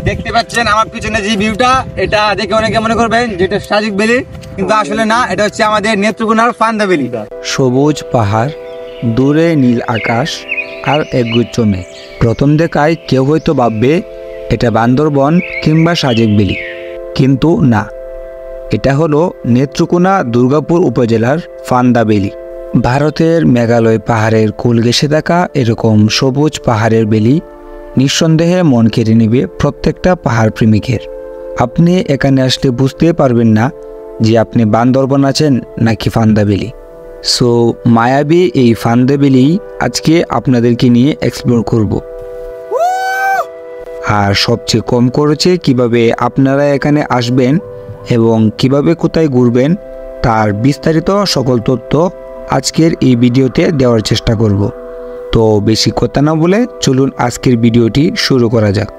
দেখতে পাচ্ছেন আমার পিছনে যে ভিউটা, এটা দেখে অনেকে মনে করবেন যেটা সাজেক ভ্যালি, কিন্তু আসলে না, এটা হচ্ছে আমাদের নেত্রকোনার ফান্দা ভ্যালি। সবুজ পাহাড়, দূরে নীল আকাশ আর একগুচ্ছ মেঘ। প্রথম দেখায় কেউ হয়তো ভাববে এটা বান্দরবন কিংবা সাজেক ভ্যালি, কিন্তু না, এটা হলো নেত্রকোনা দুর্গাপুর উপজেলার ফান্দা ভ্যালি। ভারতের মেঘালয় পাহাড়ের কোল ঘেঁষে থাকা এরকম সবুজ পাহাড়ের ভ্যালি নিঃসন্দেহে মন কেড়ে নেবে প্রত্যেকটা পাহাড় প্রেমিকের। আপনি এখানে আসলে বুঝতে পারবেন না যে আপনি বান্দরবন আছেন নাকি ফান্দা ভ্যালি। সো মায়াবী এই ফান্দা ভ্যালি আজকে আপনাদেরকে নিয়ে এক্সপ্লোর করব। আর সবচেয়ে কম খরচে কিভাবে আপনারা এখানে আসবেন এবং কিভাবে কোথায় ঘুরবেন তার বিস্তারিত সকল তথ্য আজকের এই ভিডিওতে দেওয়ার চেষ্টা করব। তো বেশি কথা না বলে চলুন আজকের ভিডিওটি শুরু করা যাক।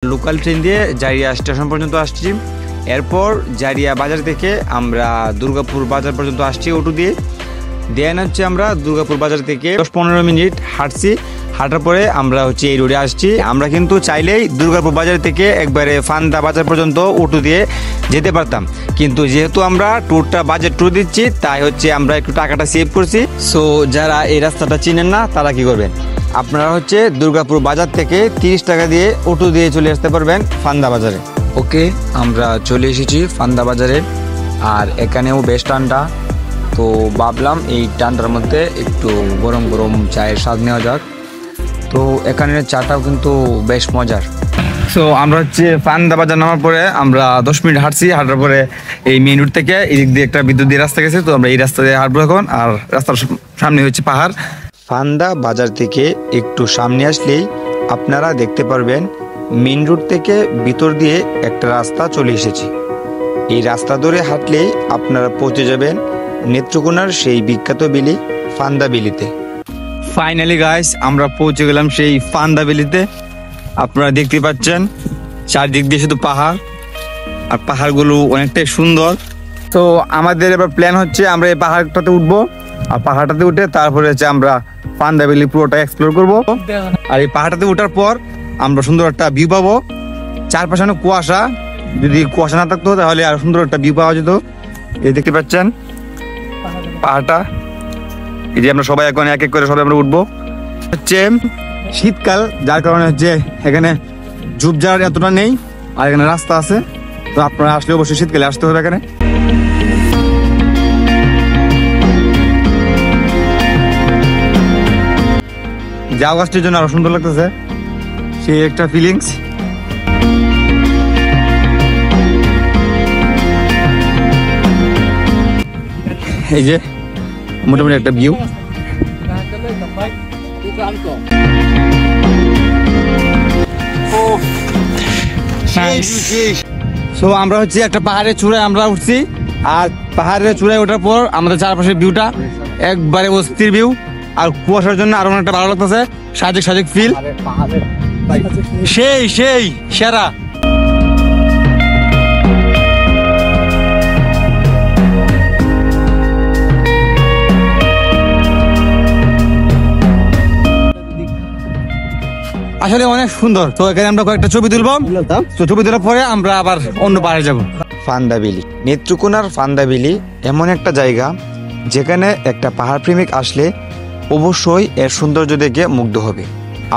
লোকাল ট্রেন দিয়ে জারিয়া স্টেশন পর্যন্ত আসছি, এরপর জারিয়া বাজার থেকে আমরা দুর্গাপুর বাজার পর্যন্ত আসছি অটো দিয়ে। দেন হচ্ছে আমরা দুর্গাপুর বাজার থেকে 10-15 মিনিট হাঁটছি, হাঁটার পরে আমরা হচ্ছে এই রোডে আসছি। আমরা কিন্তু চাইলেই দুর্গাপুর বাজার থেকে একবারে ফান্দা বাজার পর্যন্ত অটো দিয়ে যেতে পারতাম, কিন্তু যেহেতু আমরা ট্যুরটা বাজেট ট্যুর দিচ্ছি তাই হচ্ছে আমরা একটু টাকাটা সেভ করছি। সো যারা এই রাস্তাটা চিনেন না তারা কি করবেন, আপনারা হচ্ছে দুর্গাপুর বাজার থেকে 30 টাকা দিয়ে অটো দিয়ে চলে আসতে পারবেন ফান্দা বাজারে। ওকে, আমরা চলে এসেছি ফান্দা বাজারে, আর এখানেও বেশ ঠান্ডা। তো ভাবলাম এই ঠান্ডার মধ্যে একটু গরম গরম চায়ের স্বাদ নেওয়া যাক। তো এখানের চাটাও কিন্তু বেশ মজার। সো আমরা হচ্ছে ফান্দা বাজার নামার পরে আমরা 10 মিনিট হাঁটছি, হাঁটার পরে এই মেইন রোড থেকে এদিক দিয়ে একটা বিদ্যুৎ দিয়ে রাস্তা গেছে, তো আমরা এই রাস্তা দিয়ে হাঁটবো এখন। আর রাস্তার সামনে হচ্ছে পাহাড়। ফান্দা বাজার থেকে একটু সামনে আসলেই আপনারা দেখতে পারবেন মেইন রোড থেকে ভিতর দিয়ে একটা রাস্তা চলে এসেছে। এই রাস্তা ধরে হাঁটলেই আপনারা পৌঁছে যাবেন নেত্রকোনার সেই বিখ্যাত বিলি ফান্দা বিলিতে। ফাইনালি গাইস আমরা পৌঁছে গেলাম সেই ফান্দা বিলিতে। আপনারা দেখতে পাচ্ছেন চারদিক দিয়ে শুধু পাহাড়, আর পাহাড়গুলো অনেকটাই সুন্দর। তো আমাদের এবার প্ল্যান হচ্ছে আমরা এই পাহাড়টাতে উঠবো, আর পাহাড়টাতে উঠে তারপরে হচ্ছে আমরা ফান্দা বিলি পুরোটা এক্সপ্লোর করব। আর এই পাহাড়টাতে ওঠার পর আমরা সুন্দর একটা ভিউ পাবো। চারপাশে অনেক কুয়াশা, যদি কুয়াশা না থাকতো তাহলে আর সুন্দর একটা ভিউ পাওয়া যেত। এই দেখতে পাচ্ছেন পাহাড়টা, এই যে আমরা সবাই এখন এক এক করে সবাই আমরা উঠবো। হচ্ছে শীতকাল, যার কারণে হচ্ছে এখানে ঝুপঝাড় এতটা নেই, আর এখানে রাস্তা আছে। তো আপনারা আসলে অবশ্যই শীতকালে আসতে হবে এখানে। জাউ গাছটির জন্য আরো সুন্দর লাগতেছে, সেই একটা ফিলিংস। এই যে মোটামুটি একটা ভিউ। সো আমরা হচ্ছে একটা পাহাড়ের চূড়ায় আমরা উঠছি, আর পাহাড়ের চূড়ায় ওঠার পর আমাদের চারপাশের ভিউটা একবারে অস্থির ভিউ। আর কুয়াশার জন্য আরো অনেকটা ভালো লাগতেছে, সাজেক সাজেক ফিল, সেই সেই সেরা। আসলে অনেক সুন্দর। তো এখানে আমরা কয়েকটা ছবি তুলবো, তো ছবি তোলার পরে আমরা আবার অন্য পাহাড়ে যাব। ফান্দা বিলি, নেত্রকোনার ফান্দা বিলি এমন একটা জায়গা যেখানে একটা পাহাড় প্রেমিক আসলে অবশ্যই এর সৌন্দর্য দেখে মুগ্ধ হবে।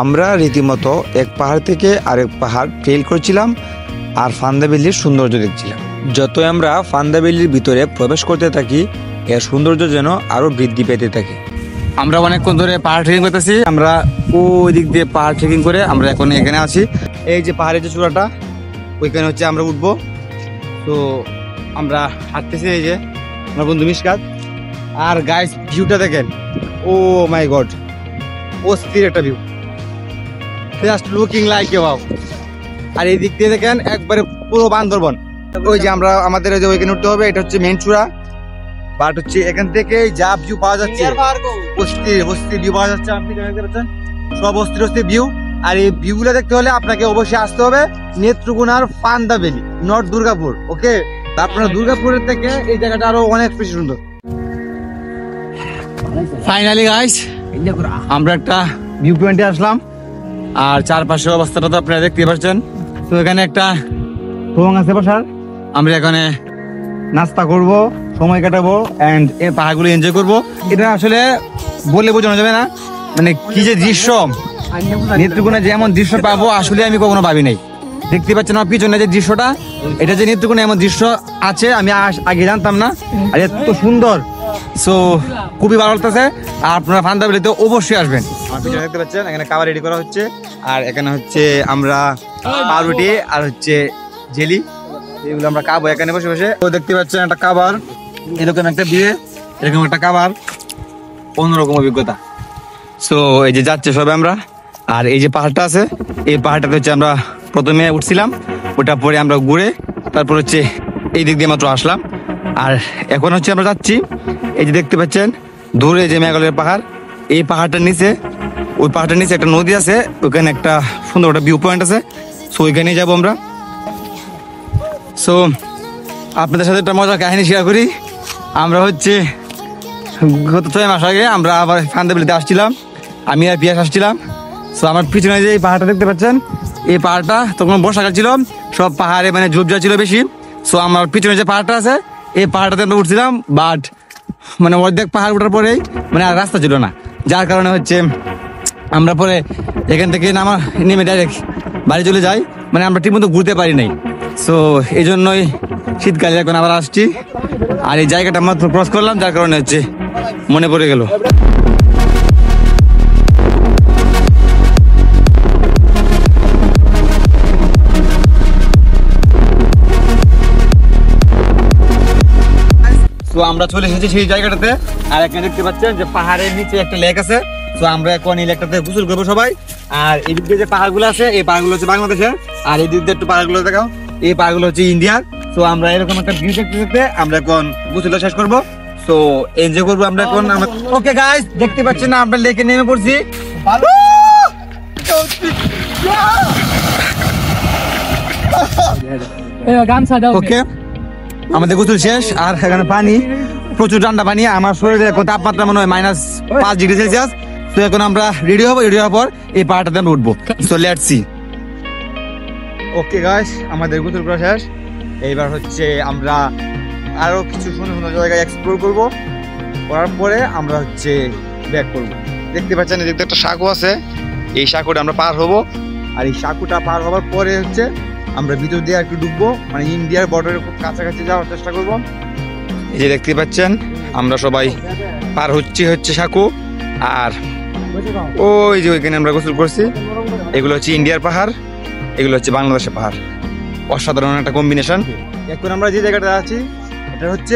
আমরা রীতিমতো এক পাহাড় থেকে আরেক পাহাড় ট্রেল করছিলাম আর ফান্দা বিলির সৌন্দর্য দেখছিলাম। যতই আমরা ফান্দা বিলির ভিতরে প্রবেশ করতে থাকি এর সৌন্দর্য যেন আরো বৃদ্ধি পেতে থাকে। আমরা অনেকক্ষণ ধরে পাহাড় ট্রেকিং করতেছি, আমরা ওই দিক দিয়ে পাহাড় ট্রেকিং করে আমরা এখন এখানে আছি। এই যে পাহাড়ের যে চূড়াটা, ওইখানে হচ্ছে আমরা উঠবো। তো আমরা হাঁটতেছি, এই যে আমার বন্ধু মিশকাত। আর গাইস ভিউটা দেখেন, ও মাই গড, অস্থির একটা view, just looking like a wow. আর এই দিক দিয়ে দেখেন একবারে পুরো বান্দরবন। ওই যে আমরা আমাদের ওই যে ওইখানে উঠতে হবে, এটা হচ্ছে মেইন চূড়া। বাট হচ্ছে এখান থেকে যা ভিউ পাওয়া যাচ্ছে, অস্থির অস্থির ভিউ পাওয়া যাচ্ছে। আপনি দেখতে পাচ্ছেন সব অস্থির অস্থির ভিউ। আর এই ভিউগুলো দেখতে হলে আপনাকে অবশ্যই আসতে হবে নেত্রকোনার ফান্দা ভ্যালি, নর্থ দুর্গাপুর। ওকে, আপনার দুর্গাপুরের থেকে এই জায়গাটা আরো অনেক বেশি সুন্দর। ফাইনালি গাইস আমরা একটা ভিউ পয়েন্টে আসলাম, আর চারপাশের অবস্থাটা তো আপনারা দেখতে পাচ্ছেন। তো এখানে একটা রং আছে বসার, আমরা এখানে নাস্তা করব, সময় কাটাবো এন্ড এই পাহাড়গুলো এনজয় করব। এটা আসলে বলে বোঝানো যাবে না, মানে কি যে দৃশ্য, নেত্রকোনা যেমন দৃশ্য পাবো আসলে আমি কখনো ভাবি নাই। দেখতে পাচ্ছেন আমার পিছনে যে দৃশ্যটা, এটা যে নেত্রকোনা এমন দৃশ্য আছে আমি আগে জানতাম না, আর এত সুন্দর। সো খুবই ভালো লাগতেছে, আর আপনারা ফান্দা বিলিতে অবশ্যই আসবেন। আমার পিছনে দেখতে পাচ্ছেন এখানে খাবার রেডি করা হচ্ছে, আর এখানে হচ্ছে আমরা পাউরুটি আর হচ্ছে জেলি, এগুলো আমরা খাবো এখানে বসে বসে। তো দেখতে পাচ্ছেন একটা খাবার, এরকম একটা বিয়ে, এরকম একটা খাবার, অন্যরকম অভিজ্ঞতা। সো এই যে যাচ্ছে সবাই আমরা, আর এই যে পাহাড়টা আছে, এই পাহাড়টাতে হচ্ছে আমরা প্রথমে উঠছিলাম, ওটা পরে আমরা ঘুরে তারপর হচ্ছে এই দিক দিয়ে মাত্র আসলাম। আর এখন হচ্ছে আমরা যাচ্ছি, এই যে দেখতে পাচ্ছেন দূরে যে মেঘালয়ের পাহাড়, এই পাহাড়টার নিচে, ওই পাহাড়টার নিচে একটা নদী আছে, ওইখানে একটা সুন্দর একটা ভিউ পয়েন্ট আছে। সো ওইখানে যাবো আমরা। সো আপনাদের সাথে একটা মজার কাহিনী শেয়ার করি। আমরা হচ্ছে গত 6 মাস আগে আমরা আবার ফান্দা বিলিতে আসছিলাম, আমি আর পিয়াস আসছিলাম। সো আমার পিছনে যে এই পাহাড়টা দেখতে পাচ্ছেন, এই পাহাড়টা তখন বর্ষাকাল ছিল, সব পাহাড়ে মানে ঝোপঝাড় ছিল বেশি। সো আমার পিছনে যে পাহাড়টা আছে, এই পাহাড়টাতে আমরা উঠছিলাম, বাট মানে অর্ধেক পাহাড় ওঠার পরেই মানে আর রাস্তা ছিল না, যার কারণে হচ্ছে আমরা পরে এখান থেকে নেমে ডাইরেক্ট বাড়ি চলে যাই, মানে আমরা ঠিকমতো ঘুরতে পারি নাই। সো এই জন্যই শীতকালে এখন আবার আসছি, আর এই জায়গাটা মাত্র ক্রস করলাম, যার কারণে হচ্ছে মনে পড়ে গেল। তো আমরা চলে এসেছি সেই জায়গাটাতে। আর এখানে দেখতে পাচ্ছেন যে পাহাড়ের নিচে একটা লেক আছে। তো আমরা এখন এই লেকটাতে গোসল করবো সবাই। আর এদিক দিয়ে যে পাহাড়গুলো আছে, এই পাহাড়গুলো হচ্ছে বাংলাদেশের, আর এই দিক দিয়ে একটু পাহাড়গুলো দেখাও, এই পাহাড়গুলো হচ্ছে ইন্ডিয়ার। তো আমরা এরকম একটা ভিউ দেখতে দেখতে আমরা এখন গোসলটা শেষ করবো। তো এনজয় করবো আমরা এখন। ওকে গাইস, দেখতে পাচ্ছেন না আমরা লেকে নেমে পড়ছি। ওকে, আমাদের গোসল শেষ। আর এখানে পানি, প্রচুর ঠান্ডা পানি। আমার শরীরে এখন তাপমাত্রা মনে হয় -5°C। তো এখন আমরা রেডি হবো, রেডি হওয়ার পর এই পাহাড়টাতে আমরা উঠবো। So let's see. Okay guys, আমাদের গোসল করা শেষ। এইবার হচ্ছে আমরা আরো কিছু সুন্দর সুন্দর জায়গায় এক্সপ্লোর করবো। করার পরে আমরা হচ্ছে ব্যাক করবো। দেখতে পাচ্ছেন এদিকে একটা সাঁকো আছে, এই সাঁকোটা আমরা পার হবো। আর এই সাঁকোটা পার হওয়ার পরে হচ্ছে আমরা ভিতর দিয়ে একটু ঢুকবো, মানে ইন্ডিয়ার বর্ডারের খুব কাছাকাছি যাওয়ার চেষ্টা করবো। এই যে দেখতে পাচ্ছেন আমরা সবাই পার হচ্ছে সাঁকো। আর ওই যে ওইখানে আমরা গোসল করছি, এগুলো হচ্ছে ইন্ডিয়ার পাহাড়, এগুলো হচ্ছে বাংলাদেশের পাহাড়। অসাধারণ একটা কম্বিনেশন। এখন আমরা যে জায়গাটা আছি এটা হচ্ছে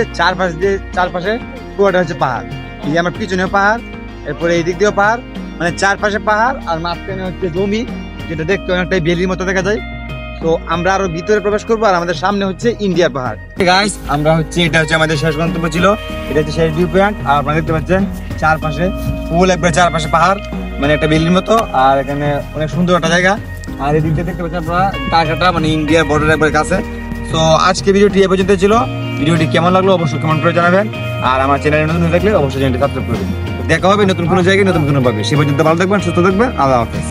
চারপাশে পুরোটা হচ্ছে পাহাড়। এই যে আমার পিছনেও পাহাড়, এরপরে এই দিক দিয়েও পাহাড়, মানে চারপাশে পাহাড়। আর মাঝখানে হচ্ছে জমি, যেটা দেখতে অনেকটাই বেলির মতো দেখা যায়। তো আমরা আরো ভিতরে প্রবেশ করবো। আর আমাদের সামনে হচ্ছে ইন্ডিয়ার পাহাড়। গাইস, আমরা হচ্ছে এটা হচ্ছে আমাদের শেষ গন্তব্য ছিল, এটা হচ্ছে শেষ ভিউ পয়েন্ট। আর আপনারা দেখতে পাচ্ছেন চারপাশে ফুল, একবার চারপাশে পাহাড়, মানে একটা বেলির মতো। আর এখানে অনেক সুন্দর একটা জায়গা। আর এই দিকটা দেখতে পাচ্ছেন আপনারা টাকাটা, মানে ইন্ডিয়ার বর্ডার একবার কাছে। তো আজকে ভিডিওটি এ পর্যন্ত ছিল। ভিডিওটি কেমন লাগলো অবশ্যই কমেন্ট করে জানাবেন। আর আমার চ্যানেলে নতুন হয়ে থাকলে অবশ্যই চ্যানেলটি সাবস্ক্রাইব করবেন। দেখা হবে নতুন কোনো জায়গায় নতুন কোনো ভাবে। সে পর্যন্ত ভালো থাকবেন, সুস্থ থাকবেন। আল্লাহ হাফেজ।